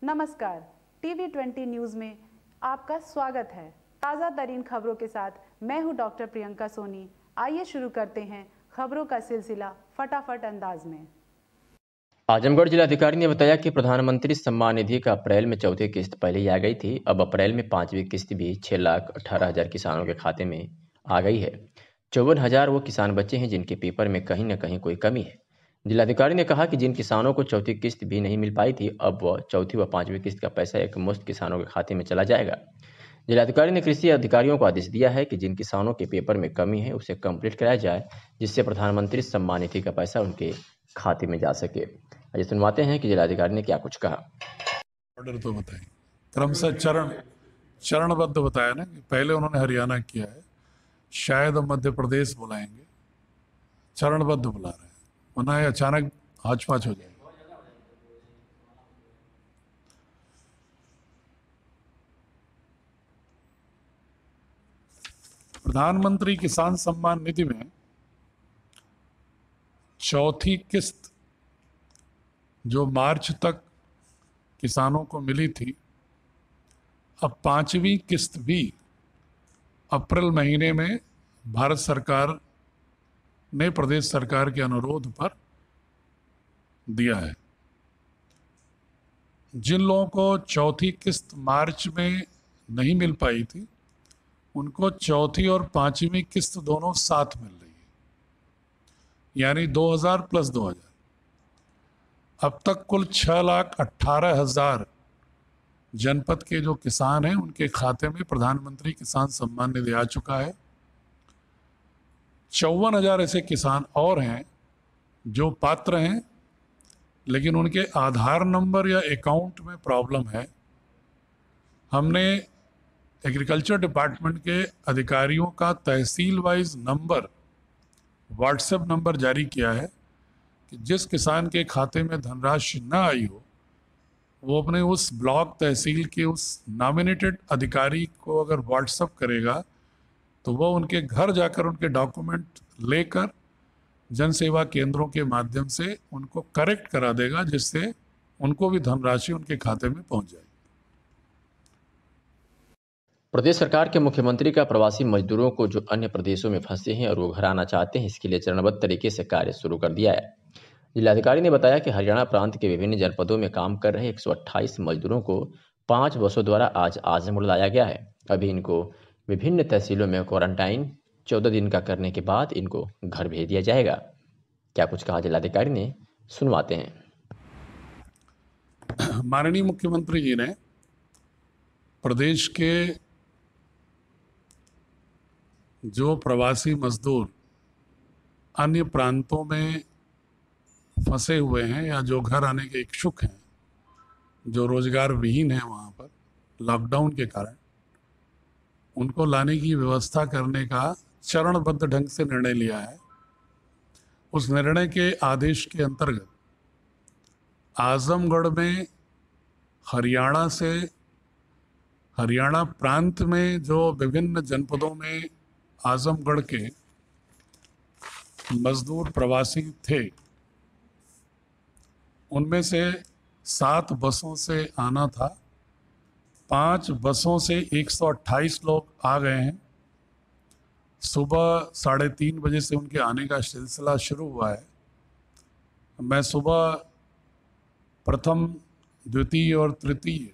नमस्कार, TV20 news में आपका स्वागत है। ताज़ा तरीन खबरों के साथ मैं हूं डॉक्टर प्रियंका सोनी। आइए शुरू करते हैं खबरों का सिलसिला फटाफट अंदाज में। आजमगढ़ जिलाधिकारी ने बताया कि प्रधानमंत्री सम्मान निधि का अप्रैल में चौथी किस्त पहले ही आ गई थी। अब अप्रैल में पांचवी किस्त भी 6,18,000 किसानों के खाते में आ गई है। 54,000 वो किसान बच्चे हैं जिनके पेपर में कहीं न कहीं कोई कमी है। जिलाधिकारी ने कहा कि जिन किसानों को चौथी किस्त भी नहीं मिल पाई थी, अब वह चौथी व पांचवी किस्त का पैसा एक मुश्त किसानों के खाते में चला जाएगा। जिलाधिकारी ने कृषि अधिकारियों को आदेश दिया है कि जिन किसानों के पेपर में कमी है उसे कंप्लीट कराया जाए, जिससे प्रधानमंत्री सम्मान निधि का पैसा उनके खाते में जा सके। आइए सुनवाते हैं कि जिलाधिकारी ने क्या कुछ कहा। ऑर्डर तो बताएं, क्रमशः चरणबद्ध बताया ना कि पहले उन्होंने हरियाणा किया है, शायद अब मध्य प्रदेश बुलाएंगे। चरणबद्ध बुला रहे हैं, वरना ये अचानक हाच-पाच हो जाएगा। प्रधानमंत्री किसान सम्मान निधि में चौथी किस्त जो मार्च तक किसानों को मिली थी, अब पांचवी किस्त भी अप्रैल महीने में भारत सरकार ने प्रदेश सरकार के अनुरोध पर दिया है। जिन लोगों को चौथी किस्त मार्च में नहीं मिल पाई थी, उनको चौथी और पांचवी किस्त दोनों साथ मिल रही है, यानी 2,000 प्लस 2,000। अब तक कुल 6,18,000 जनपद के जो किसान हैं उनके खाते में प्रधानमंत्री किसान सम्मान निधि आ चुका है। 54,000 ऐसे किसान और हैं जो पात्र हैं, लेकिन उनके आधार नंबर या अकाउंट में प्रॉब्लम है। हमने एग्रीकल्चर डिपार्टमेंट के अधिकारियों का तहसील वाइज नंबर, व्हाट्सएप नंबर जारी किया है कि जिस किसान के खाते में धनराशि न आई हो, वो अपने उस ब्लॉक तहसील के उस नॉमिनेटेड अधिकारी को अगर व्हाट्सएप करेगा तो वो उनके घर जाकर उनके डॉक्यूमेंट लेकर जन सेवा केंद्रों के माध्यम से उनको करेक्ट करा देगा, जिससे उनको भी धनराशि उनके खाते में पहुंच जाएगी। प्रदेश सरकार के मुख्यमंत्री का प्रवासी मजदूरों को जो अन्य प्रदेशों में फंसे हैं और वो घर आना चाहते हैं, इसके लिए चरणबद्ध तरीके से कार्य शुरू कर दिया है। जिलाधिकारी ने बताया कि हरियाणा प्रांत के विभिन्न जनपदों में काम कर रहे 128 मजदूरों को 5 बसों द्वारा आज आजमगढ़ लाया गया है। अभी इनको विभिन्न तहसीलों में क्वारंटाइन 14 दिन का करने के बाद इनको घर भेज दिया जाएगा। क्या कुछ कहा जिलाधिकारी ने, सुनवाते हैं। माननीय मुख्यमंत्री जी ने प्रदेश के जो प्रवासी मजदूर अन्य प्रांतों में फंसे हुए हैं या जो घर आने के इच्छुक हैं, जो रोजगार विहीन हैं वहाँ पर लॉकडाउन के कारण, उनको लाने की व्यवस्था करने का चरणबद्ध ढंग से निर्णय लिया है। उस निर्णय के आदेश के अंतर्गत आजमगढ़ में हरियाणा प्रांत में जो विभिन्न जनपदों में आजमगढ़ के मजदूर प्रवासी थे, उनमें से 7 बसों से आना था। 5 बसों से 128 लोग आ गए हैं। सुबह 3:30 बजे से उनके आने का सिलसिला शुरू हुआ है। मैं सुबह प्रथम, द्वितीय और तृतीय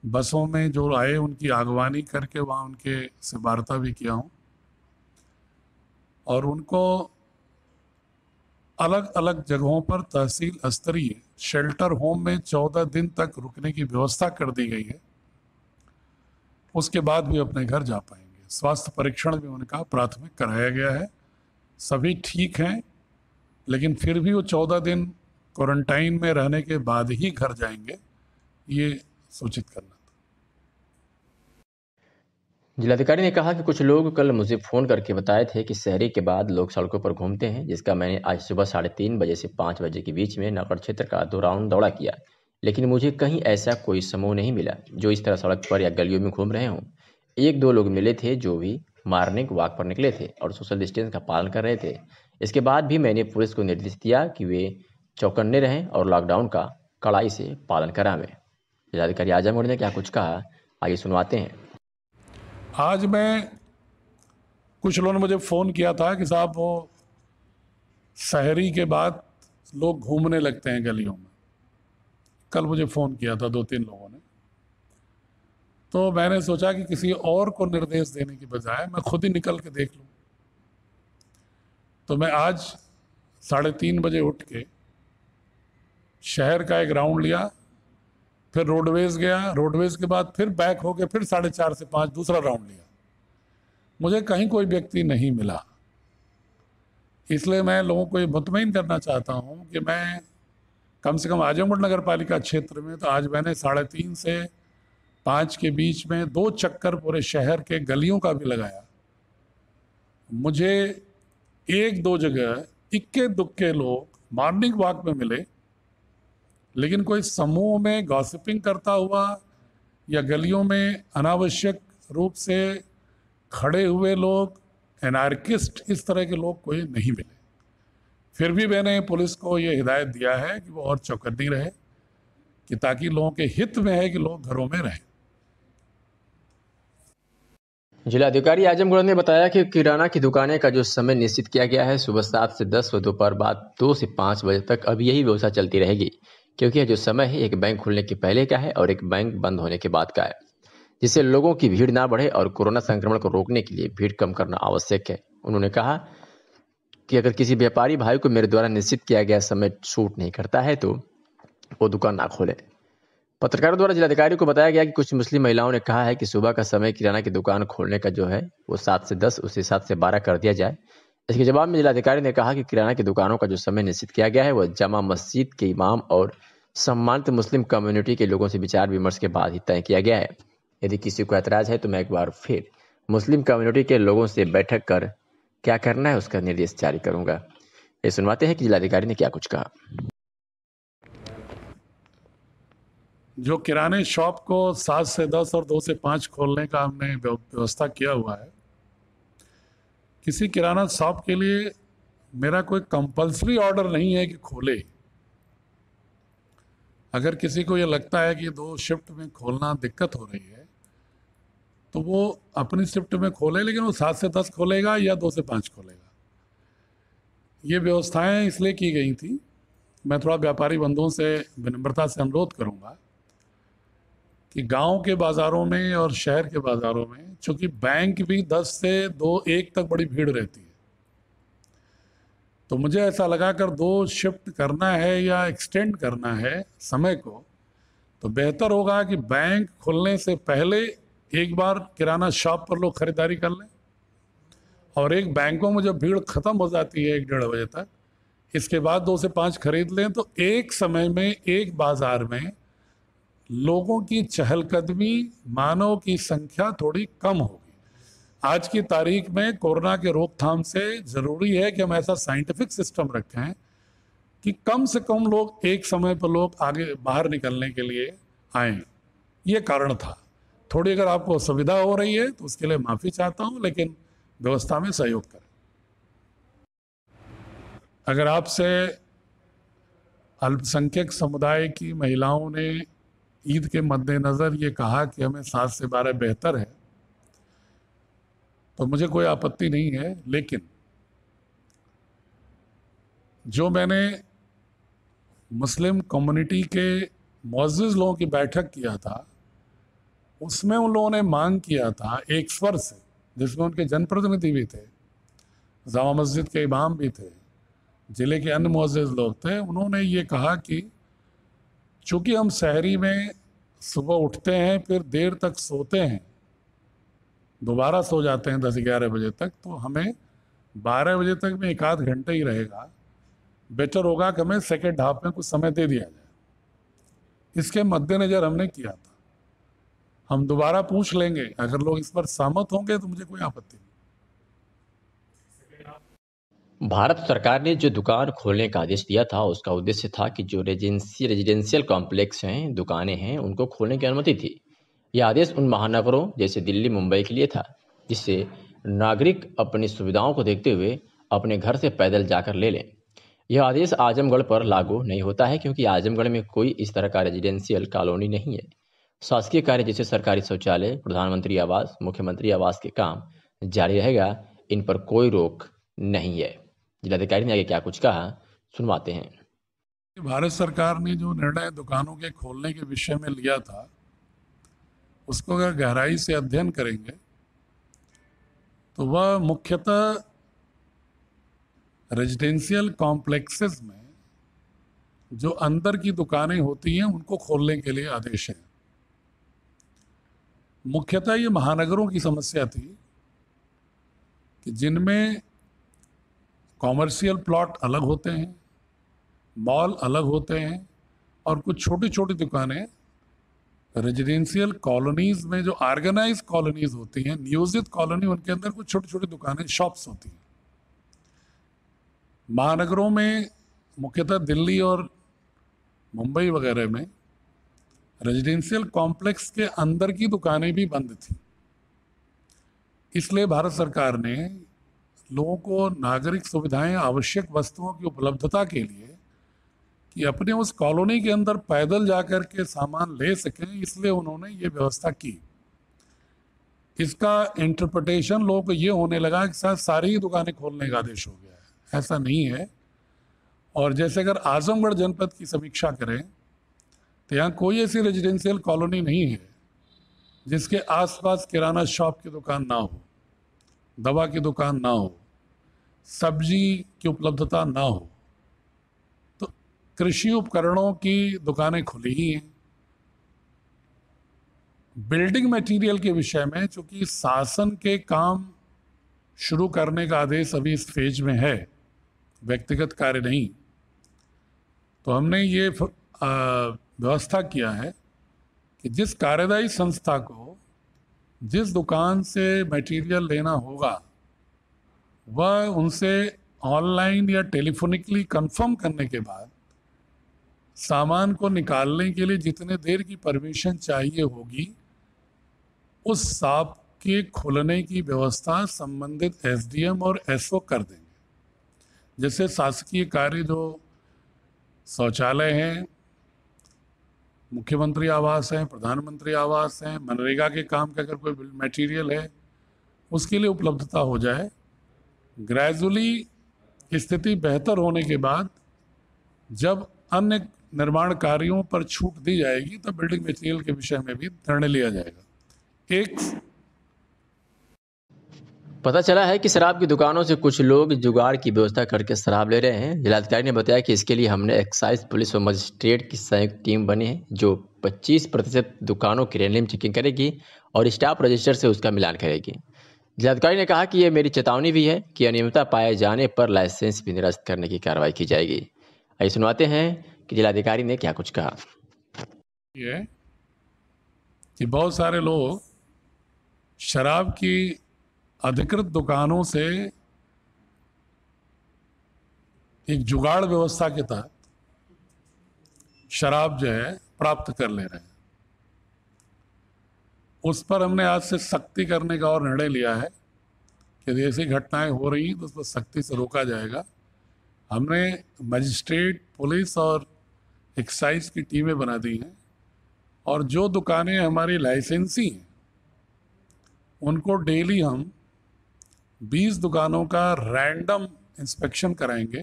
बसों में जो आए उनकी आगवानी करके वहाँ उनके से वार्ता भी किया हूँ और उनको अलग अलग जगहों पर तहसील स्तरीय शेल्टर होम में 14 दिन तक रुकने की व्यवस्था कर दी गई है। उसके बाद भी अपने घर जा पाएंगे। स्वास्थ्य परीक्षण भी उनका प्राथमिक कराया गया है। सभी ठीक हैं, लेकिन फिर भी वो 14 दिन क्वारंटाइन में रहने के बाद ही घर जाएंगे, ये सूचित करना था। जिलाधिकारी ने कहा कि कुछ लोग कल मुझे फ़ोन करके बताए थे कि शहरी के बाद लोग सड़कों पर घूमते हैं, जिसका मैंने आज सुबह 3:30 बजे से 5 बजे के बीच में नगर क्षेत्र का 2 राउंड दौड़ा किया, लेकिन मुझे कहीं ऐसा कोई समूह नहीं मिला जो इस तरह सड़क पर या गलियों में घूम रहे हों। 1-2 लोग मिले थे जो भी मॉर्निंग वॉक पर निकले थे और सोशल डिस्टेंस का पालन कर रहे थे। इसके बाद भी मैंने पुलिस को निर्देश दिया कि वे चौकन्ने रहें और लॉकडाउन का कड़ाई से पालन करावें। जिलाधिकारी आजमगढ़ ने क्या कुछ कहा, आइए सुनवाते हैं। आज कुछ लोगों ने मुझे फ़ोन किया था कि साहब वो सहरी के बाद लोग घूमने लगते हैं गलियों में। कल मुझे फ़ोन किया था 2-3 लोगों ने। तो मैंने सोचा कि किसी और को निर्देश देने की बजाय मैं खुद ही निकल के देख लूं। तो मैं आज 3:30 बजे उठ के शहर का एक राउंड लिया, फिर रोडवेज गया, रोडवेज के बाद फिर बैक हो के फिर 4:30 से 5 दूसरा राउंड लिया। मुझे कहीं कोई व्यक्ति नहीं मिला। इसलिए मैं लोगों को ये मुतमईन करना चाहता हूँ कि मैं कम से कम आजमगढ़ नगर पालिका क्षेत्र में तो आज मैंने 3:30 से 5 के बीच में 2 चक्कर पूरे शहर के गलियों का भी लगाया। मुझे 1-2 जगह इक्के दुक्के लोग मॉर्निंग वॉक में मिले, लेकिन कोई समूह में गॉसिपिंग करता हुआ या गलियों में अनावश्यक रूप से खड़े हुए लोग, एनार्किस्ट, इस तरह के लोग कोई नहीं मिले। फिर भी मैंने पुलिस को ये हिदायत दिया है कि वो और चौकन्नी रहे, कि ताकि लोगों के हित में है कि लोग घरों में रहें। जिलाधिकारी आजमगढ़ ने बताया कि किराना की दुकानें का जो समय निश्चित किया गया है सुबह 7 से 10 व दोपहर बाद 2 से 5 बजे तक अब यही व्यवस्था चलती रहेगी, क्योंकि यह जो समय है एक बैंक खुलने के पहले का है और एक बैंक बंद होने के बाद का है, जिससे लोगों की भीड़ ना बढ़े और कोरोना संक्रमण को रोकने के लिए भीड़ कम करना आवश्यक है। उन्होंने कहा कि अगर किसी व्यापारी भाई को मेरे द्वारा निश्चित किया गया समय सूट नहीं करता है तो वो दुकान ना खोले। पत्रकारों द्वारा जिलाधिकारी को बताया गया कि कुछ मुस्लिम महिलाओं ने कहा है कि सुबह का समय किराना की दुकान खोलने का जो है वो 7 से 10 उसे 7 से 12 कर दिया जाए। इसके जवाब में जिलाधिकारी ने कहा कि किराना की दुकानों का जो समय निश्चित किया गया है वह जामा मस्जिद के इमाम और सम्मानित मुस्लिम कम्युनिटी के लोगों से विचार विमर्श के बाद ही तय किया गया है। यदि किसी को ऐतराज है तो मैं एक बार फिर मुस्लिम कम्युनिटी के लोगों से बैठक कर क्या करना है उसका निर्देश जारी करूंगा। ये सुनवाते हैं कि जिलाधिकारी ने क्या कुछ कहा। जो किराने शॉप को 7 से 10 और 2 से 5 खोलने का हमने व्यवस्था किया हुआ है, किसी किराना शॉप के लिए मेरा कोई कंपल्सरी ऑर्डर नहीं है कि खोले। अगर किसी को ये लगता है कि 2 शिफ्ट में खोलना दिक्कत हो रही है तो वो अपनी शिफ्ट में खोले, लेकिन वो 7 से 10 खोलेगा या 2 से 5 खोलेगा। ये व्यवस्थाएं इसलिए की गई थी। मैं थोड़ा व्यापारी बंधुओं से विनम्रता से अनुरोध करूंगा कि गांव के बाज़ारों में और शहर के बाज़ारों में, चूँकि बैंक भी 10 से 2-1 तक बड़ी भीड़ रहती है, तो मुझे ऐसा लगा कर 2 शिफ्ट करना है या एक्सटेंड करना है समय को, तो बेहतर होगा कि बैंक खुलने से पहले एक बार किराना शॉप पर लोग खरीदारी कर लें, और एक बैंकों में जब भीड़ ख़त्म हो जाती है 1-1:30 बजे तक, इसके बाद 2 से 5 खरीद लें, तो एक समय में एक बाज़ार में लोगों की चहलकदमी, मानव की संख्या थोड़ी कम होगी। आज की तारीख में कोरोना के रोकथाम से ज़रूरी है कि हम ऐसा साइंटिफिक सिस्टम रखें कि कम से कम लोग एक समय पर लोग आगे बाहर निकलने के लिए आएँ। ये कारण था। थोड़ी अगर आपको असुविधा हो रही है तो उसके लिए माफ़ी चाहता हूँ, लेकिन व्यवस्था में सहयोग करें। अगर आपसे अल्पसंख्यक समुदाय की महिलाओं ने ईद के मद्देनज़र ये कहा कि हमें 7 से 12 बेहतर है, तो मुझे कोई आपत्ति नहीं है, लेकिन जो मैंने मुस्लिम कम्युनिटी के मुअज़्ज़िज़ लोगों की बैठक किया था, उसमें उन लोगों ने मांग किया था एक स्वर से, जिसमें उनके जनप्रतिनिधि भी थे, जामा मस्जिद के इमाम भी थे, ज़िले के अन्य मुअज़्ज़िज़ लोग थे। उन्होंने ये कहा कि चूँकि हम शहरी में सुबह उठते हैं फिर देर तक सोते हैं, दोबारा सो जाते हैं 10-11 बजे तक, तो हमें 12 बजे तक में 1-8 घंटे ही रहेगा। बेटर होगा कि हमें सेकेंड हाफ में कुछ समय दे दिया जाए। इसके मद्देनज़र हमने किया था। हम दोबारा पूछ लेंगे, अगर लोग इस पर सहमत होंगे तो मुझे कोई आपत्ति नहीं। भारत सरकार ने जो दुकान खोलने का आदेश दिया था उसका उद्देश्य था कि जो रेजिडेंशियल कॉम्प्लेक्स हैं, दुकानें हैं, उनको खोलने की अनुमति थी। यह आदेश उन महानगरों जैसे दिल्ली, मुंबई के लिए था, जिससे नागरिक अपनी सुविधाओं को देखते हुए अपने घर से पैदल जाकर ले लें। यह आदेश आजमगढ़ पर लागू नहीं होता है, क्योंकि आजमगढ़ में कोई इस तरह का रेजिडेंशियल कॉलोनी नहीं है। शासकीय कार्य जैसे सरकारी शौचालय, प्रधानमंत्री आवास, मुख्यमंत्री आवास के काम जारी रहेगा। इन पर कोई रोक नहीं है। जिलाधिकारी ने आगे क्या कुछ कहा, सुनवाते हैं। भारत सरकार ने जो निर्णय दुकानों के खोलने के विषय में लिया था, उसको अगर गहराई से अध्ययन करेंगे तो वह मुख्यतः रेजिडेंशियल कॉम्प्लेक्सेस में जो अंदर की दुकानें होती हैं उनको खोलने के लिए आदेश है। मुख्यतः ये महानगरों की समस्या थी कि जिनमें कॉमर्शियल प्लॉट अलग होते हैं, मॉल अलग होते हैं और कुछ छोटी छोटी दुकानें रेजिडेंशियल कॉलोनीज में जो ऑर्गेनाइज कॉलोनीज होती हैं, नियोजित कॉलोनी, उनके अंदर कुछ छोटी छोटी दुकानें, शॉप्स होती हैं। महानगरों में मुख्यतः दिल्ली और मुंबई वगैरह में रेजिडेंशियल कॉम्प्लेक्स के अंदर की दुकानें भी बंद थी। इसलिए भारत सरकार ने लोगों को नागरिक सुविधाएं, आवश्यक वस्तुओं की उपलब्धता के लिए कि अपने उस कॉलोनी के अंदर पैदल जाकर के सामान ले सकें, इसलिए उन्होंने ये व्यवस्था की। इसका इंटरप्रिटेशन लोगों को ये होने लगा कि शायद सारी ही दुकानें खोलने का आदेश हो गया है। ऐसा नहीं है। और जैसे अगर आजमगढ़ जनपद की समीक्षा करें तो यहाँ कोई ऐसी रेजिडेंशियल कॉलोनी नहीं है जिसके आसपास किराना शॉप की दुकान ना हो, दवा की दुकान ना हो, सब्जी की उपलब्धता ना हो। तो कृषि उपकरणों की दुकानें खुली ही हैं। बिल्डिंग मटेरियल के विषय में चूंकि शासन के काम शुरू करने का आदेश अभी इस फेज में है, व्यक्तिगत कार्य नहीं, तो हमने ये व्यवस्था किया है कि जिस कार्यदायी संस्था को जिस दुकान से मटेरियल लेना होगा वह उनसे ऑनलाइन या टेलीफोनिकली कंफर्म करने के बाद सामान को निकालने के लिए जितने देर की परमिशन चाहिए होगी, उस शॉप के खुलने की व्यवस्था संबंधित एसडीएम और एसओ कर देंगे। जैसे शासकीय कार्य जो शौचालय हैं, मुख्यमंत्री आवास हैं, प्रधानमंत्री आवास हैं, मनरेगा के काम का अगर कोई मटेरियल है उसके लिए उपलब्धता हो जाए। ग्रेजुअली स्थिति बेहतर होने के बाद जब अन्य निर्माण कार्यों पर छूट दी जाएगी तब बिल्डिंग मटेरियल के विषय में भी निर्णय लिया जाएगा। एक पता चला है कि शराब की दुकानों से कुछ लोग जुगाड़ की व्यवस्था करके शराब ले रहे हैं। जिलाधिकारी ने बताया कि इसके लिए हमने एक्साइज पुलिस और मजिस्ट्रेट की संयुक्त टीम बनी है जो 25% दुकानों की रैंडम चेकिंग करेगी और स्टाफ रजिस्टर से उसका मिलान करेगी। जिलाधिकारी ने कहा कि यह मेरी चेतावनी भी है कि अनियमितता पाए जाने पर लाइसेंस भी निरस्त करने की कार्रवाई की जाएगी। आइए सुनवाते हैं कि जिलाधिकारी ने क्या कुछ कहा। ये कि बहुत सारे लोग शराब की अधिकृत दुकानों से एक जुगाड़ व्यवस्था के तहत शराब जो है प्राप्त कर ले रहे हैं। उस पर हमने आज से सख्ती करने का और निर्णय लिया है कि ऐसी घटनाएं हो रही हैं तो उस पर सख्ती से रोका जाएगा। हमने मजिस्ट्रेट, पुलिस और एक्साइज की टीमें बना दी हैं और जो दुकानें हमारी लाइसेंसी हैं उनको डेली हम 20 दुकानों का रैंडम इंस्पेक्शन कराएंगे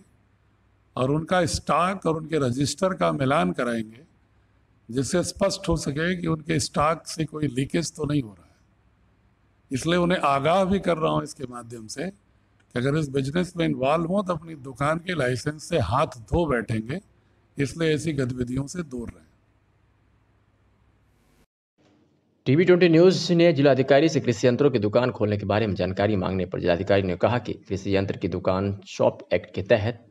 और उनका स्टॉक और उनके रजिस्टर का मिलान कराएंगे, जिससे स्पष्ट हो सके कि उनके स्टॉक से कोई लीकेज तो नहीं हो रहा है। इसलिए उन्हें आगाह भी कर रहा हूँ इसके माध्यम से कि अगर इस बिजनेस में इन्वॉल्व हो तो अपनी दुकान के लाइसेंस से हाथ धो बैठेंगे, इसलिए ऐसी गतिविधियों से दूर रहें। टीवी 20 न्यूज़ ने जिलाधिकारी से कृषि यंत्रों की दुकान खोलने के बारे में जानकारी मांगने पर जिलाधिकारी ने कहा कि कृषि यंत्र की दुकान शॉप एक्ट के तहत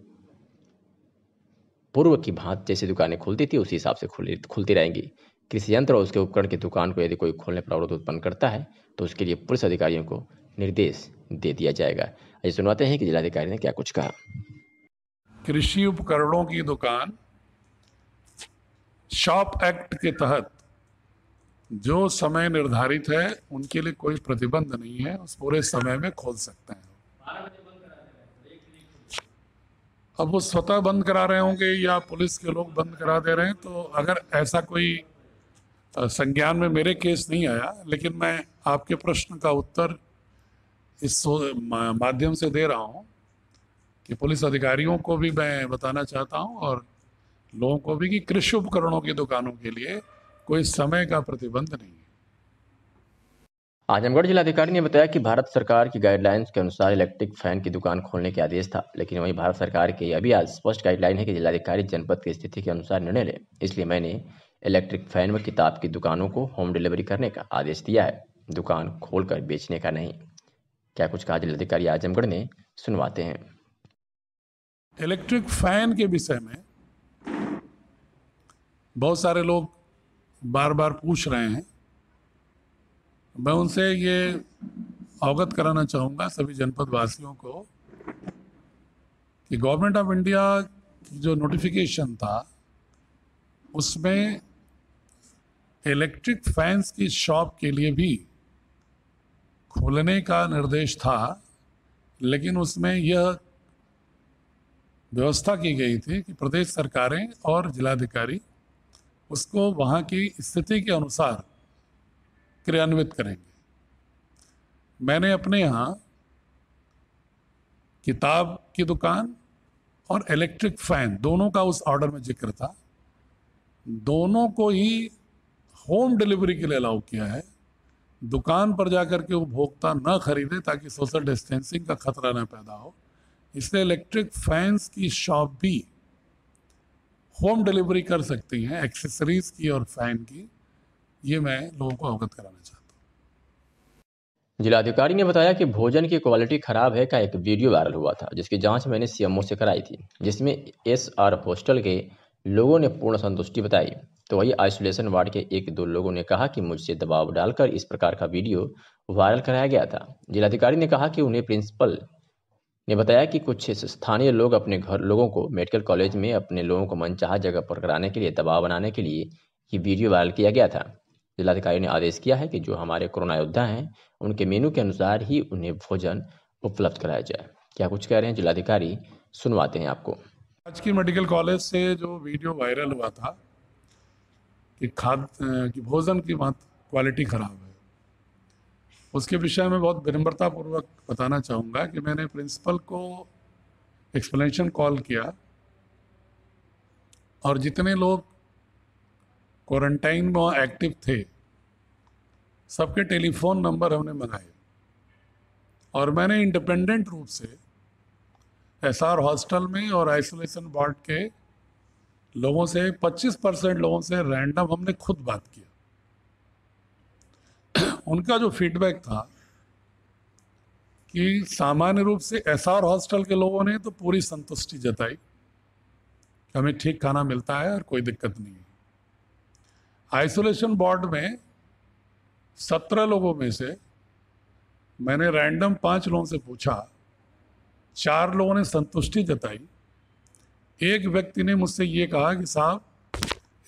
पूर्व की भांति जैसी दुकानें खुलती थी उसी हिसाब से खुलती रहेंगी। कृषि यंत्र और उसके उपकरण की दुकान को यदि कोई खोलने पर अवरोध उत्पन्न करता है तो उसके लिए पुलिस अधिकारियों को निर्देश दे दिया जाएगा। आइए सुनवाते हैं कि जिलाधिकारी ने क्या कुछ कहा। कृषि उपकरणों की दुकान शॉप एक्ट के तहत जो समय निर्धारित है उनके लिए कोई प्रतिबंध नहीं है, उस पूरे समय में खोल सकते हैं। अब वो स्वतः बंद करा रहे होंगे या पुलिस के लोग बंद करा दे रहे हैं, तो अगर ऐसा कोई संज्ञान में मेरे केस नहीं आया, लेकिन मैं आपके प्रश्न का उत्तर इस माध्यम से दे रहा हूँ कि पुलिस अधिकारियों को भी मैं बताना चाहता हूँ और लोगों को भी कि कृषि उपकरणों की दुकानों के लिए कोई समय का प्रतिबंध नहीं है। आजमगढ़ जिलाधिकारी ने बताया कि भारत सरकार की गाइडलाइंस के अनुसार इलेक्ट्रिक फैन की दुकान खोलने के आदेश था, लेकिन वहीं भारत सरकार की अभी आज स्पष्ट गाइडलाइन है कि जिलाधिकारी जनपद की स्थिति के अनुसार निर्णय ले। इसलिए मैंने इलेक्ट्रिक फैन व किताब की दुकानों को होम डिलीवरी करने का आदेश दिया है, दुकान खोलकर बेचने का नहीं। क्या कुछ कहा जिलाधिकारी आजमगढ़ ने, सुनवाते हैं। इलेक्ट्रिक फैन के विषय में बहुत सारे लोग बार बार पूछ रहे हैं। मैं उनसे ये अवगत कराना चाहूँगा सभी जनपद वासियों को कि गवर्नमेंट ऑफ इंडिया की जो नोटिफिकेशन था उसमें इलेक्ट्रिक फैंस की शॉप के लिए भी खोलने का निर्देश था, लेकिन उसमें यह व्यवस्था की गई थी कि प्रदेश सरकारें और जिलाधिकारी उसको वहाँ की स्थिति के अनुसार क्रियान्वित करेंगे। मैंने अपने यहाँ किताब की दुकान और इलेक्ट्रिक फैन दोनों का उस ऑर्डर में जिक्र था, दोनों को ही होम डिलीवरी के लिए अलाउ किया है। दुकान पर जाकर के उपभोक्ता न खरीदे ताकि सोशल डिस्टेंसिंग का खतरा न पैदा हो, इसलिए इलेक्ट्रिक फैंस की शॉप भी होम डिलीवरी कर सकती हैं, एक्सेसरीज की और फैन की। ये मैं लोगों को अवगत कराना चाहता हूँ। जिलाधिकारी ने बताया कि भोजन की क्वालिटी खराब है का एक वीडियो वायरल हुआ था, जिसकी जांच मैंने सीएमओ से कराई थी, जिसमें एसआर हॉस्टल के लोगों ने पूर्ण संतुष्टि बताई। तो वही आइसोलेशन वार्ड के एक दो लोगों ने कहा कि मुझसे दबाव डालकर इस प्रकार का वीडियो वायरल कराया गया था। जिलाधिकारी ने कहा कि उन्हें प्रिंसिपल ने बताया कि कुछ स्थानीय लोग अपने घर लोगों को मेडिकल कॉलेज में अपने लोगों को मनचाहा जगह पर कराने के लिए दबाव बनाने के लिए ये वीडियो वायरल किया गया था। जिलाधिकारी ने आदेश किया है कि जो हमारे कोरोना योद्धा हैं उनके मेनू के अनुसार ही उन्हें भोजन उपलब्ध कराया जाए। क्या कुछ कह रहे हैं जिलाधिकारी, सुनवाते हैं आपको। आज की मेडिकल कॉलेज से जो वीडियो वायरल हुआ था कि भोजन की क्वालिटी खराब है, उसके विषय में बहुत विनम्रतापूर्वक बताना चाहूँगा कि मैंने प्रिंसिपल को एक्सप्लेनेशन कॉल किया और जितने लोग क्वारंटाइन में एक्टिव थे सबके टेलीफोन नंबर हमने मंगाए और मैंने इंडिपेंडेंट रूप से एसआर हॉस्टल में और आइसोलेशन वार्ड के लोगों से 25% लोगों से रैंडम हमने खुद बात किया। उनका जो फीडबैक था कि सामान्य रूप से एसआर हॉस्टल के लोगों ने तो पूरी संतुष्टि जताई, हमें ठीक खाना मिलता है और कोई दिक्कत नहीं है। आइसोलेशन वार्ड में 17 लोगों में से मैंने रैंडम 5 लोगों से पूछा, 4 लोगों ने संतुष्टि जताई। एक व्यक्ति ने मुझसे ये कहा कि साहब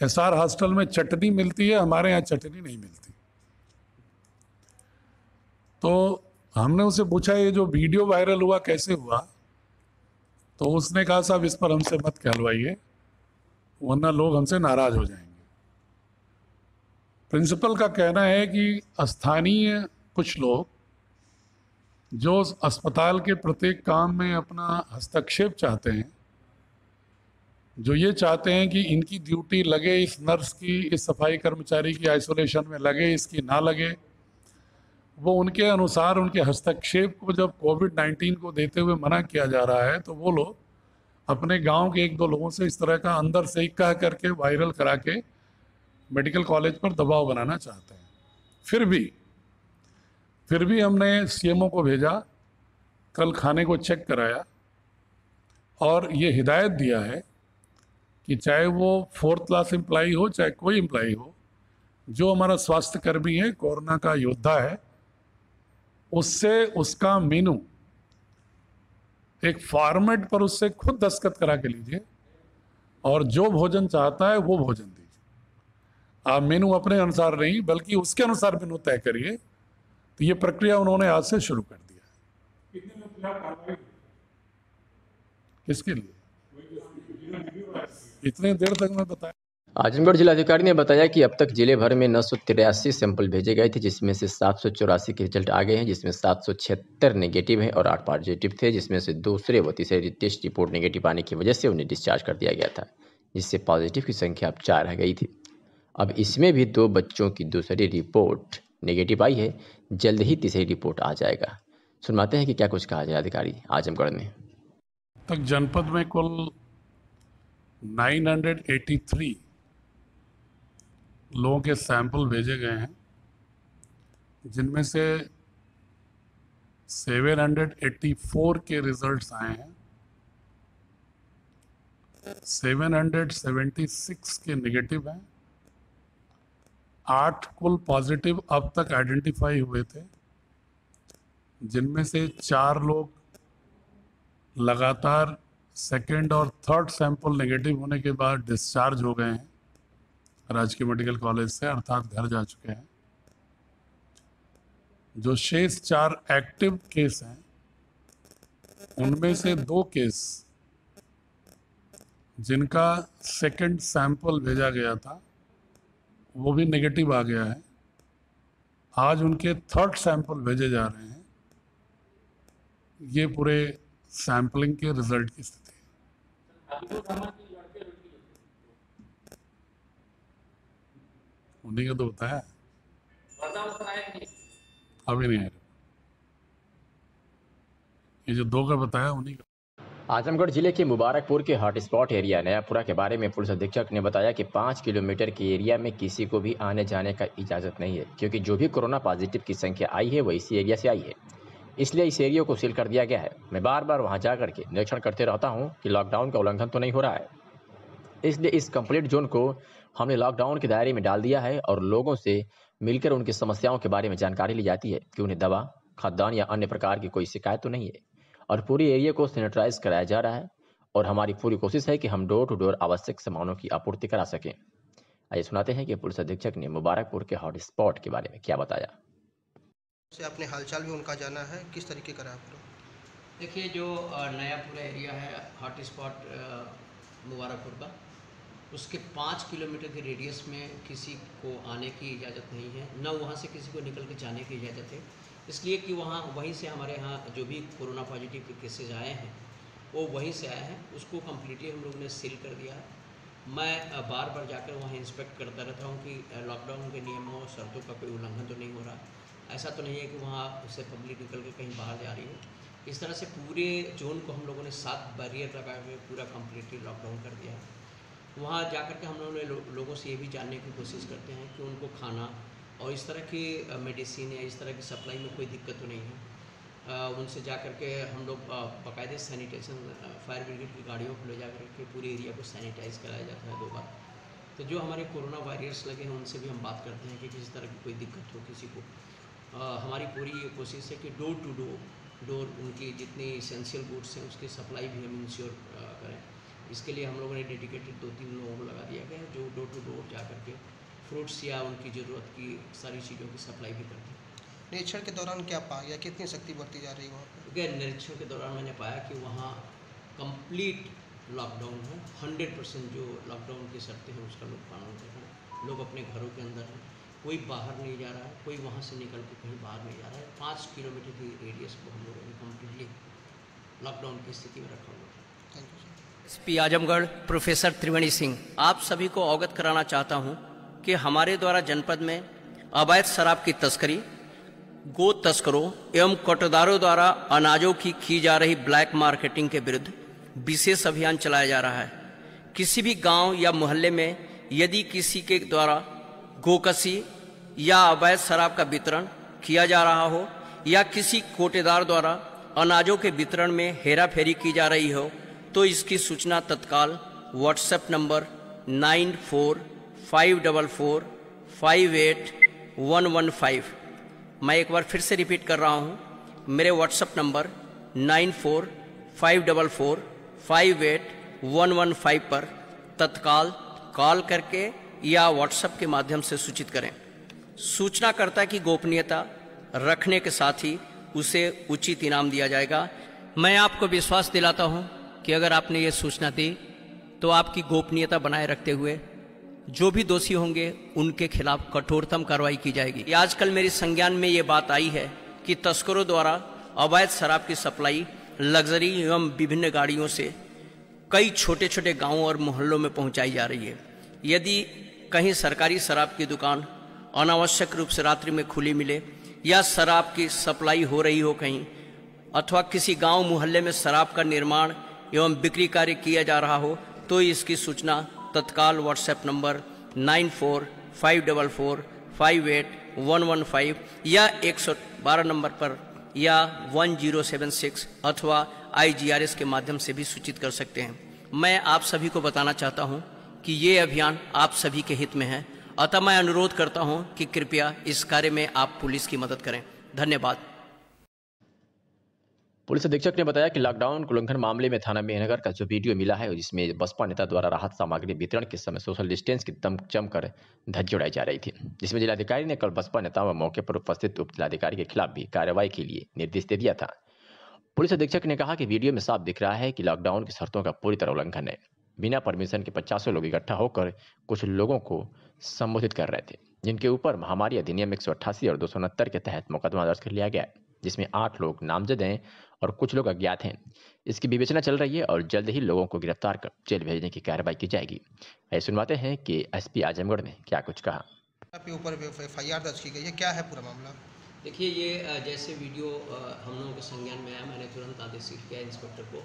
एसआर हॉस्टल में चटनी मिलती है, हमारे यहाँ चटनी नहीं मिलती। तो हमने उससे पूछा ये जो वीडियो वायरल हुआ कैसे हुआ, तो उसने कहा साहब इस पर हमसे मत कहलवाइए वरना लोग हमसे नाराज हो जाएंगे। प्रिंसिपल का कहना है कि स्थानीय कुछ लोग जो अस्पताल के प्रत्येक काम में अपना हस्तक्षेप चाहते हैं, जो ये चाहते हैं कि इनकी ड्यूटी लगे, इस नर्स की, इस सफाई कर्मचारी की आइसोलेशन में लगे, इसकी ना लगे, वो उनके अनुसार उनके हस्तक्षेप को जब कोविड-19 को देते हुए मना किया जा रहा है तो वो लोग अपने गांव के एक दो लोगों से इस तरह का अंदर से ही कह करके वायरल करा के मेडिकल कॉलेज पर दबाव बनाना चाहते हैं। फिर भी हमने सीएमओ को भेजा, कल खाने को चेक कराया और ये हिदायत दिया है कि चाहे वो 4th क्लास एम्प्लॉई हो चाहे कोई एम्प्लॉई हो, जो हमारा स्वास्थ्य कर्मी है, कोरोना का योद्धा है, उससे उसका मेनू एक फॉर्मेट पर उससे खुद दस्तखत करा के लीजिए और जो भोजन चाहता है वो भोजन दीजिए। आप मेनू अपने अनुसार नहीं बल्कि उसके अनुसार मेनू तय करिए। तो ये प्रक्रिया उन्होंने आज से शुरू कर दिया है। किसके लिए? इतने देर तक मैं बताया। आजमगढ़ जिलाधिकारी ने बताया कि अब तक जिले भर में 983 सैंपल भेजे गए थे, जिसमें से 784 के रिजल्ट आ गए हैं, जिसमें 776 नेगेटिव हैं और 8 पॉजिटिव थे, जिसमें से दूसरे व तीसरे टेस्ट रिपोर्ट नेगेटिव आने की वजह से उन्हें डिस्चार्ज कर दिया गया था, जिससे पॉजिटिव की संख्या अब 4 रह गई थी। अब इसमें भी 2 बच्चों की दूसरी रिपोर्ट नेगेटिव आई है, जल्द ही तीसरी रिपोर्ट आ जाएगा। सुनवाते हैं कि क्या कुछ कहा जिलाधिकारी आजमगढ़ ने। तक जनपद में कुल 983 लोगों के सैंपल भेजे गए हैं, जिनमें से 784 के रिजल्ट्स आए हैं, 776 के नेगेटिव हैं, 8 कुल पॉजिटिव अब तक आइडेंटिफाई हुए थे, जिनमें से 4 लोग लगातार सेकेंड और थर्ड सैंपल नेगेटिव होने के बाद डिस्चार्ज हो गए हैं राजकीय मेडिकल कॉलेज से, अर्थात घर जा चुके हैं। जो शेष 4 एक्टिव केस हैं, उनमें से 2 केस जिनका सेकेंड सैंपल भेजा गया था वो भी नेगेटिव आ गया है। आज उनके थर्ड सैंपल भेजे जा रहे हैं। ये पूरे सैंपलिंग के रिजल्ट की स्थिति है। उन्हीं का तो बताया, अभी नहीं है। ये जो 2 का बताया उन्हीं का। आजमगढ़ जिले के मुबारकपुर के हॉटस्पॉट एरिया नयापुरा के बारे में पुलिस अधीक्षक ने बताया कि 5 किलोमीटर के एरिया में किसी को भी आने जाने का इजाज़त नहीं है, क्योंकि जो भी कोरोना पॉजिटिव की संख्या आई है वो इसी एरिया से आई है, इसलिए इस एरिया को सील कर दिया गया है। मैं बार बार वहां जाकर के निरीक्षण करते रहता हूं कि लॉकडाउन का उल्लंघन तो नहीं हो रहा है, इसलिए इस कंप्लीट जोन को हमने लॉकडाउन के दायरे में डाल दिया है और लोगों से मिलकर उनकी समस्याओं के बारे में जानकारी ली जाती है कि उन्हें दवा, खाद्यान्न या अन्य प्रकार की कोई शिकायत तो नहीं है, और पूरी एरिया को सैनिटाइज कराया जा रहा है और हमारी पूरी कोशिश है कि हम डोर टू डोर आवश्यक सामानों की आपूर्ति करा सकें। आइए सुनाते हैं कि पुलिस अधीक्षक ने मुबारकपुर के हॉटस्पॉट के बारे में क्या बताया। से अपने हालचाल भी उनका जाना है, किस तरीके का रहा? देखिए, जो नयापुरा एरिया है हॉटस्पॉट मुबारकपुर का, उसके 5 किलोमीटर के रेडियस में किसी को आने की इजाज़त नहीं है, न वहाँ से किसी को निकल के जाने की इजाज़त है, इसलिए कि वहीं से हमारे यहाँ जो भी कोरोना पॉजिटिव के केसेज आए हैं वो वहीं से आए हैं। उसको कम्प्लीटली हम लोग ने सील कर दिया है। मैं बार बार जाकर वहाँ इंस्पेक्ट करता रहता हूँ कि लॉकडाउन के नियमों और शर्तों का कोई उल्लंघन तो नहीं हो रहा। ऐसा तो नहीं है कि वहाँ से पब्लिक निकल के कहीं बाहर जा रही हो। इस तरह से पूरे जोन को हम लोगों ने 7 बैरियर लगा के पूरा कम्प्लीटली लॉकडाउन कर दिया है। वहाँ जाकर के हम लोगों ने लोगों से ये भी जानने की कोशिश करते हैं कि उनको खाना और इस तरह की मेडिसिन या इस तरह की सप्लाई में कोई दिक्कत तो नहीं है। उनसे जा कर के हम लोग बाकायदे सैनिटेशन फायर ब्रिगेड की गाड़ियों को ले जा कर के पूरे एरिया को सैनिटाइज़ कराया जाता है 2 बार। तो जो हमारे कोरोना वॉरियर्स लगे हैं उनसे भी हम बात करते हैं कि किसी तरह की कोई दिक्कत हो किसी को। हमारी पूरी ये कोशिश है कि डोर टू डोर उनकी जितनी इसेंशियल गुड्स हैं उसकी सप्लाई भी हम इंश्योर करें। इसके लिए हम लोगों ने डेडिकेटेड 2-3 लोगों को लगा दिया गया है, जो डोर टू डोर जा कर के फ्रूट्स या उनकी ज़रूरत की सारी चीज़ों की सप्लाई भी करते हैं। निरीक्षण के दौरान क्या पाया गया, कितनी सख्ती बरती जा रही है वहाँ पर? क्योंकि निरीक्षण के दौरान मैंने पाया कि वहाँ कंप्लीट लॉकडाउन है। 100% जो लॉकडाउन की शर्तें हैं उसका लोग पालन कर रहे हैं। लोग अपने घरों के अंदर हैं, कोई बाहर नहीं जा रहा है, कोई वहाँ से निकल के कहीं बाहर नहीं जा रहा है। 5 किलोमीटर की रेडियस को हम लोगों ने कम्प्लीटली लॉकडाउन की स्थिति में रखा हुआ है। Thank you sir. SP Azamgarh professor Triveni Singh, आप सभी को अवगत कराना चाहता हूं कि हमारे द्वारा जनपद में अवैध शराब की तस्करी, गो तस्करों एवं कोटदारों द्वारा अनाजों की जा रही ब्लैक मार्केटिंग के विरुद्ध विशेष अभियान चलाया जा रहा है। किसी भी गांव या मोहल्ले में यदि किसी के द्वारा गोकसी या अवैध शराब का वितरण किया जा रहा हो या किसी कोटेदार द्वारा अनाजों के वितरण में हेराफेरी की जा रही हो, तो इसकी सूचना तत्काल व्हाट्सएप नंबर 9454458115। मैं एक बार फिर से रिपीट कर रहा हूँ, मेरे व्हाट्सएप नंबर 9454458115 पर तत्काल कॉल करके या व्हाट्सएप के माध्यम से सूचित करें। सूचनाकर्ता की गोपनीयता रखने के साथ ही उसे उचित इनाम दिया जाएगा। मैं आपको विश्वास दिलाता हूँ कि अगर आपने ये सूचना दी तो आपकी गोपनीयता बनाए रखते हुए जो भी दोषी होंगे उनके खिलाफ कठोरतम कार्रवाई की जाएगी। आजकल मेरी संज्ञान में ये बात आई है कि तस्करों द्वारा अवैध शराब की सप्लाई लग्जरी एवं विभिन्न गाड़ियों से कई छोटे छोटे गांवों और मोहल्लों में पहुंचाई जा रही है। यदि कहीं सरकारी शराब की दुकान अनावश्यक रूप से रात्रि में खुली मिले या शराब की सप्लाई हो रही हो कहीं, अथवा किसी गांव मोहल्ले में शराब का निर्माण एवं बिक्री कार्य किया जा रहा हो, तो इसकी सूचना तत्काल व्हाट्सएप नंबर 9454458115 या 112 नंबर पर या 1076 अथवा IGRS के माध्यम से भी सूचित कर सकते हैं। मैं आप सभी को बताना चाहता हूं कि ये अभियान आप सभी के हित में है, अतः मैं अनुरोध करता हूं कि कृपया इस कार्य में आप पुलिस की मदद करें। धन्यवाद। पुलिस अधीक्षक ने बताया कि लॉकडाउन उल्लंघन मामले में थाना मेहनगर का जो वीडियो मिला है, जिसमें बसपा नेता द्वारा राहत सामग्री वितरण के समय सोशल डिस्टेंस की दम जमकर धज्जी उड़ाई जा रही थी, जिसमें जिलाधिकारी ने कल बसपा नेताओं व मौके पर उपस्थित उप जिलाधिकारी के खिलाफ भी कार्रवाई के लिए निर्देश दे दिया था। पुलिस अधीक्षक ने कहा कि वीडियो में साफ दिख रहा है कि लॉकडाउन की शर्तों का पूरी तरह उल्लंघन है। बिना परमिशन के 50 लोग इकट्ठा होकर कुछ लोगों को संबोधित कर रहे थे, जिनके ऊपर महामारी अधिनियम 188 और 269 के तहत मुकदमा दर्ज कर लिया गया है, जिसमें 8 लोग नामजद हैं और कुछ लोग अज्ञात हैं। इसकी विवेचना चल रही है और जल्द ही लोगों को गिरफ्तार कर जेल भेजने की कार्रवाई की जाएगी। आइए सुनवाते हैं कि SP आजमगढ़ ने क्या कुछ कहा। आपके ऊपर FIR दर्ज की गई है, क्या है पूरा मामला? देखिए, ये जैसे वीडियो हम लोगों के संज्ञान में आया, मैंने तुरंत आदेश किया इंस्पेक्टर को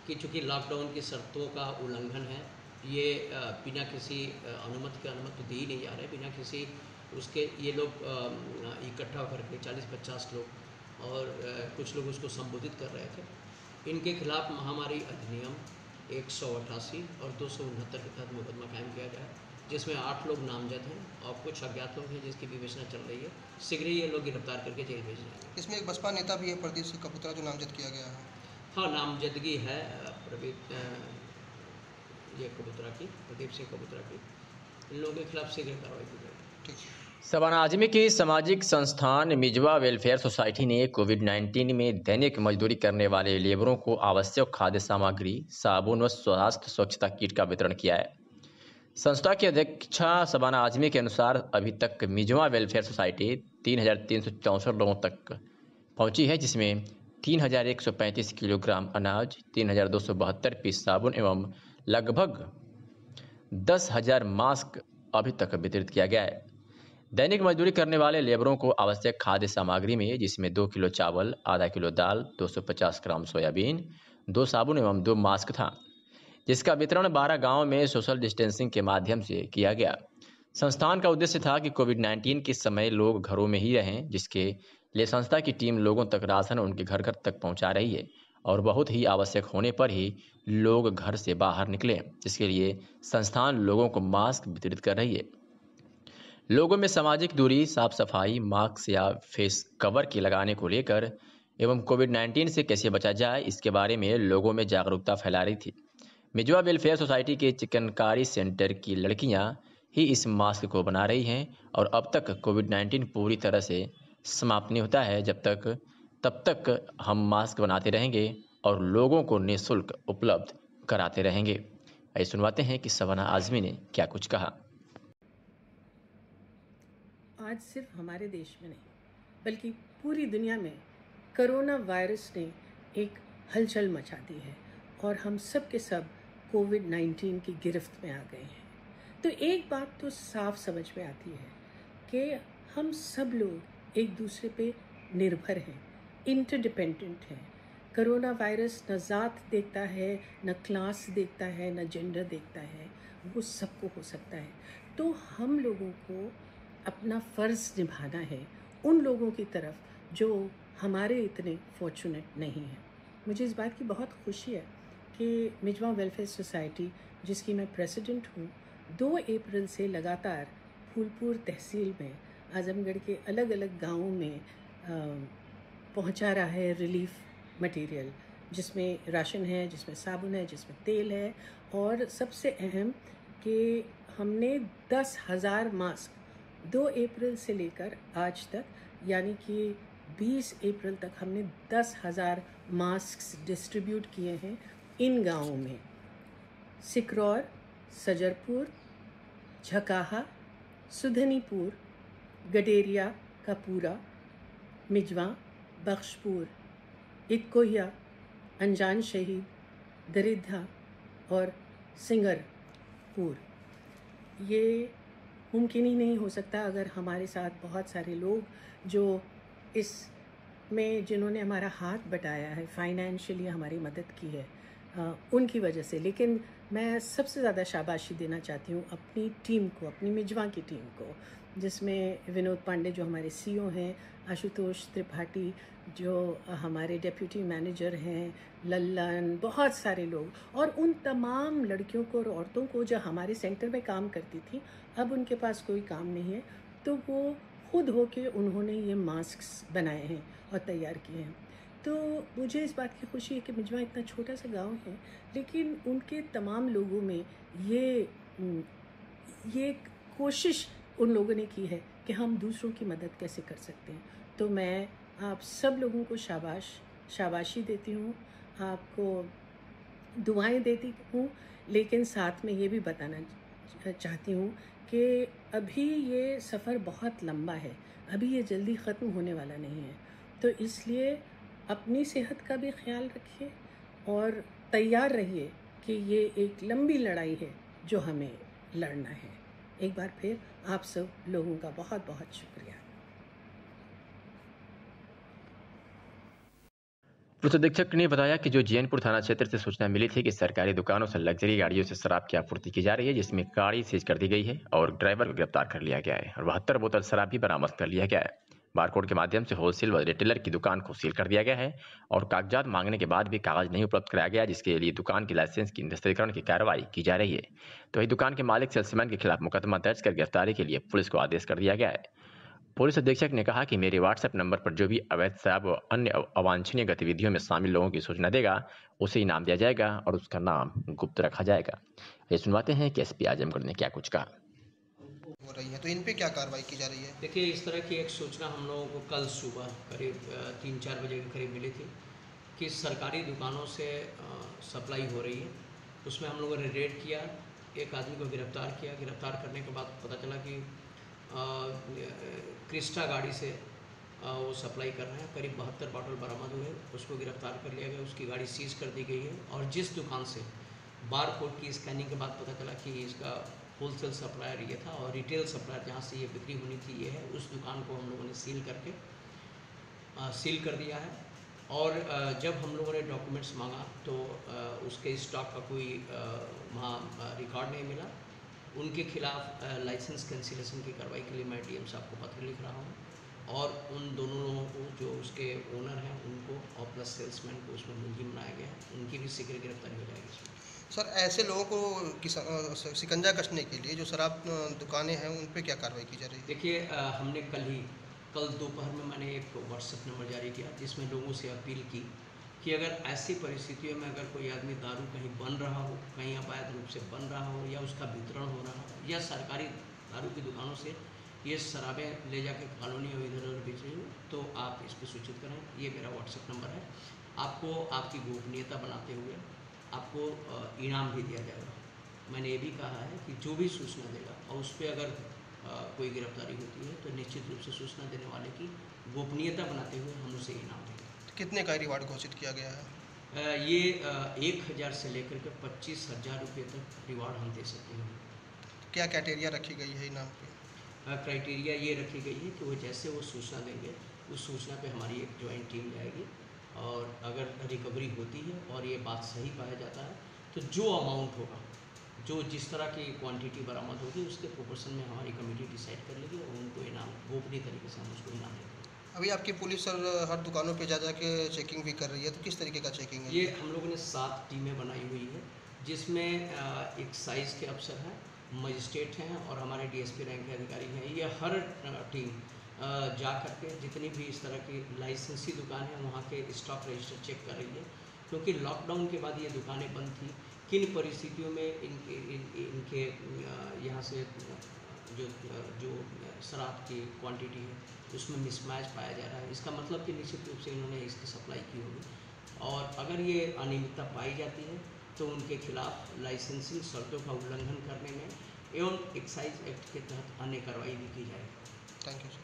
कि चूँकि लॉकडाउन की शर्तों का उल्लंघन है, ये बिना किसी अनुमति तो दी ही नहीं जा रहे, बिना किसी उसके ये लोग इकट्ठा होकर के 40-50 लोग और कुछ लोग उसको संबोधित कर रहे थे। इनके खिलाफ महामारी अधिनियम 188 और 269 के तहत मुकदमा कायम किया जाए, जिसमें 8 लोग नामजद हैं और कुछ अज्ञात लोग हैं, जिसकी विवेचना चल रही है। शीघ्र ही ये लोग गिरफ्तार करके जेल भेज जाएंगे। इसमें एक बसपा नेता भी है, प्रदीप सिंह कबूतरा, जो नामजद किया गया है। हाँ, नामजदगी है प्रदीप सिंह कबूतरा की। इन लोगों के खिलाफ शीघ्र कार्रवाई की जाएगी। ठीक। सबाना आजमी की सामाजिक संस्थान मिजवा वेलफेयर सोसाइटी ने कोविड-19 में दैनिक मजदूरी करने वाले लेबरों को आवश्यक खाद्य सामग्री, साबुन व स्वास्थ्य स्वच्छता किट का वितरण किया है। संस्था की अध्यक्षा सबाना आजमी के अनुसार अभी तक मिजवा वेलफेयर सोसाइटी 3,364 लोगों तक पहुंची है, जिसमें 3,135 किलोग्राम अनाज, 3,272 पीस साबुन एवं लगभग 10,000 मास्क अभी तक वितरित किया गया है। दैनिक मजदूरी करने वाले लेबरों को आवश्यक खाद्य सामग्री में, जिसमें 2 किलो चावल, आधा किलो दाल, 250 ग्राम सोयाबीन, 2 साबुन एवं 2 मास्क था, जिसका वितरण 12 गांवों में सोशल डिस्टेंसिंग के माध्यम से किया गया। संस्थान का उद्देश्य था कि कोविड-19 के समय लोग घरों में ही रहें, जिसके लिए संस्था की टीम लोगों तक राशन उनके घर घर तक पहुंचा रही है और बहुत ही आवश्यक होने पर ही लोग घर से बाहर निकलें, जिसके लिए संस्थान लोगों को मास्क वितरित कर रही है। लोगों में सामाजिक दूरी, साफ सफाई, मास्क या फेस कवर के लगाने को लेकर एवं कोविड-19 से कैसे बचा जाए, इसके बारे में लोगों में जागरूकता फैला रही थी। मिजवा वेलफेयर सोसाइटी के चिकनकारी सेंटर की लड़कियां ही इस मास्क को बना रही हैं और अब तक कोविड-19 पूरी तरह से समाप्त नहीं होता है तब तक हम मास्क बनाते रहेंगे और लोगों को निःशुल्क उपलब्ध कराते रहेंगे। आइए सुनवाते हैं कि सबाना आजमी ने क्या कुछ कहा। आज सिर्फ हमारे देश में नहीं बल्कि पूरी दुनिया में कोरोना वायरस ने एक हलचल मचा दी है और हम सब के सब कोविड-19 की गिरफ्त में आ गए हैं। तो एक बात तो साफ समझ में आती है कि हम सब लोग एक दूसरे पे निर्भर हैं, इंटरडिपेंडेंट हैं। कोरोना वायरस न ज़ात देखता है, न क्लास देखता है, न जेंडर देखता है, वो सबको हो सकता है। तो हम लोगों को अपना फ़र्ज़ निभाना है उन लोगों की तरफ जो हमारे इतने फॉर्चुनेट नहीं हैं। मुझे इस बात की बहुत खुशी है कि मिजवा वेलफेयर सोसाइटी, जिसकी मैं प्रेसिडेंट हूँ, 2 अप्रैल से लगातार फूलपुर तहसील में आजमगढ़ के अलग अलग गाँवों में पहुँचा रहा है रिलीफ मटेरियल, जिसमें राशन है, जिसमें साबुन है, जिसमें तेल है और सबसे अहम कि हमने 10,000 मास्क 2 अप्रैल से लेकर आज तक यानी कि 20 अप्रैल तक हमने 10,000 मास्क डिस्ट्रीब्यूट किए हैं इन गाँवों में। सिकरौर, सजरपुर, झकाहा, सुधनीपुर, गडेरिया का पूरा, मिजवा, बख्शपुर, इतकोहिया, अनजान शहीद, दरिद्धा और सिंगरपुर। ये मुमकिन ही नहीं हो सकता अगर हमारे साथ बहुत सारे लोग जो इसमें जिन्होंने हमारा हाथ बटाया है, फाइनेंशियली हमारी मदद की है, उनकी वजह से। लेकिन मैं सबसे ज़्यादा शाबाशी देना चाहती हूँ अपनी टीम को, अपनी मिजवा की टीम को, जिसमें विनोद पांडे जो हमारे सीईओ हैं, आशुतोष त्रिपाठी जो हमारे डेप्यूटी मैनेजर हैं, लल्लन, बहुत सारे लोग, और उन तमाम लड़कियों को और औरतों को जो हमारे सेंटर में काम करती थी, अब उनके पास कोई काम नहीं है, तो वो खुद होके उन्होंने ये मास्क्स बनाए हैं और तैयार किए हैं। तो मुझे इस बात की खुशी है कि मिजवा इतना छोटा सा गांव है, लेकिन उनके तमाम लोगों में ये कोशिश उन लोगों ने की है कि हम दूसरों की मदद कैसे कर सकते हैं। तो मैं आप सब लोगों को शाबाशी देती हूँ, आपको दुआएं देती हूँ, लेकिन साथ में ये भी बताना चाहती हूँ कि अभी ये सफ़र बहुत लंबा है, अभी ये जल्दी ख़त्म होने वाला नहीं है। तो इसलिए अपनी सेहत का भी ख्याल रखिए और तैयार रहिए कि ये एक लंबी लड़ाई है जो हमें लड़ना है। एक बार फिर आप सब लोगों का बहुत बहुत शुक्रिया। पुलिस अधीक्षक ने बताया कि जो जैनपुर थाना क्षेत्र से सूचना मिली थी कि सरकारी दुकानों से लग्जरी गाड़ियों से शराब की आपूर्ति की जा रही है, जिसमें गाड़ी सीज कर दी गई है और ड्राइवर को गिरफ्तार कर लिया गया है और 72 बोतल शराब भी बरामद कर लिया गया है। बारकोड के माध्यम से होलसेल व रिटेलर की दुकान को सील कर दिया गया है और कागजात मांगने के बाद भी कागज नहीं उपलब्ध कराया गया, जिसके लिए दुकान की लाइसेंस की निरस्तीकरण की कार्रवाई की जा रही है। तो वही दुकान के मालिक सेल्समैन के खिलाफ मुकदमा दर्ज कर गिरफ्तारी के लिए पुलिस को आदेश कर दिया गया है। पुलिस अधीक्षक ने कहा कि मेरे व्हाट्सएप नंबर पर जो भी अवैध शराब व अन्य अवांछनीय गतिविधियों में शामिल लोगों की सूचना देगा, उसे इनाम दिया जाएगा और उसका नाम गुप्त रखा जाएगा। ये सुनवाते हैं कि एसपी आजमगढ़ ने क्या कुछ कहा। हो रही है, तो इन पे क्या कार्रवाई की जा रही है? देखिए, इस तरह की एक सूचना हम लोगों को कल सुबह करीब 3-4 बजे के करीब मिली थी कि सरकारी दुकानों से सप्लाई हो रही है। उसमें हम लोगों ने रेड किया, एक आदमी को गिरफ्तार किया। गिरफ्तार करने के बाद पता चला कि क्रिस्टा गाड़ी से वो सप्लाई कर रहे हैं। करीब 72 बॉटल बरामद हुए, उसको गिरफ्तार कर लिया गया, उसकी गाड़ी सीज कर दी गई है। और जिस दुकान से बारकोड की स्कैनिंग के बाद पता चला कि इसका होलसेल सप्लायर ये था और रिटेल सप्लायर जहाँ से ये बिक्री होनी थी ये है, उस दुकान को हम लोगों ने सील कर दिया है। और जब हम लोगों ने डॉक्यूमेंट्स मांगा तो उसके स्टॉक का कोई वहाँ रिकॉर्ड नहीं मिला। उनके खिलाफ लाइसेंस कैंसिलेशन की कार्रवाई के लिए मैं डीएम साहब को पत्र लिख रहा हूँ और उन दोनों लोगों को जो उसके ओनर हैं उनको और प्लस सेल्समैन को उसमें मुलजिम बनाया गया है। उनकी भी शीघ्र गिरफ्तारी हो जाएगी इसमें। सर, ऐसे लोगों को शिकंजा कसने के लिए जो शराब दुकानें हैं उन पे क्या कार्रवाई की जा रही है? देखिए, हमने कल दोपहर में मैंने एक व्हाट्सएप नंबर जारी किया जिसमें लोगों से अपील की कि अगर ऐसी परिस्थितियों में अगर कोई आदमी दारू कहीं बन रहा हो, कहीं अवैध रूप से बन रहा हो या उसका वितरण हो रहा हो या सरकारी दारू की दुकानों से ये शराबें ले जाके कॉलोनी और इधर उधर बेच रही हो, तो आप इस पर सूचित करें। ये मेरा व्हाट्सएप नंबर है। आपको आपकी गोपनीयता बनाते हुए आपको इनाम भी दिया जाएगा। मैंने ये भी कहा है कि जो भी सूचना देगा और उस पर अगर कोई गिरफ्तारी होती है तो निश्चित रूप से सूचना देने वाले की गोपनीयता बनाते हुए हम उसे इनाम देंगे। कितने का रिवार्ड घोषित किया गया है? ये 1000 से लेकर के 25,000 रुपये तक रिवार्ड हम दे सकते हैं। क्या क्राइटेरिया रखी गई है इनाम पे? क्राइटेरिया ये रखी गई है कि वो जैसे वो सूचना देंगे उस सूचना पे हमारी एक ज्वाइंट टीम जाएगी और अगर रिकवरी होती है और ये बात सही पाया जाता है तो जो अमाउंट होगा, जो जिस तरह की क्वांटिटी बरामद होगी उसके प्रोपोर्शन में हमारी कमेटी डिसाइड कर लेगी और उनको इनाम गोपनीय तरीके से हम उसको इनाम देंगे। अभी आपकी पुलिस सर हर दुकानों पे जा के चेकिंग भी कर रही है, तो किस तरीके का चेकिंग है? ये हम लोगों ने 7 टीमें बनाई हुई है जिसमें एक साइज़ के अफसर हैं, मजिस्ट्रेट हैं और हमारे डीएसपी रैंक के अधिकारी हैं। ये हर टीम जा कर के जितनी भी इस तरह की लाइसेंसी दुकान है वहाँ के स्टॉक रजिस्टर चेक कर रही है, क्योंकि लॉकडाउन के बाद ये दुकानें बंद थी। किन परिस्थितियों में इनके यहाँ से जो शराब की क्वांटिटी है उसमें मिसमैच पाया जा रहा है। इसका मतलब कि निश्चित रूप से इन्होंने इसकी सप्लाई की होगी और अगर ये अनियमितता पाई जाती है तो उनके खिलाफ लाइसेंसिंग शर्तों का उल्लंघन करने में एवं एक्साइज एक्ट के तहत अन्य कार्रवाई भी की जाएगी। Thank you sir.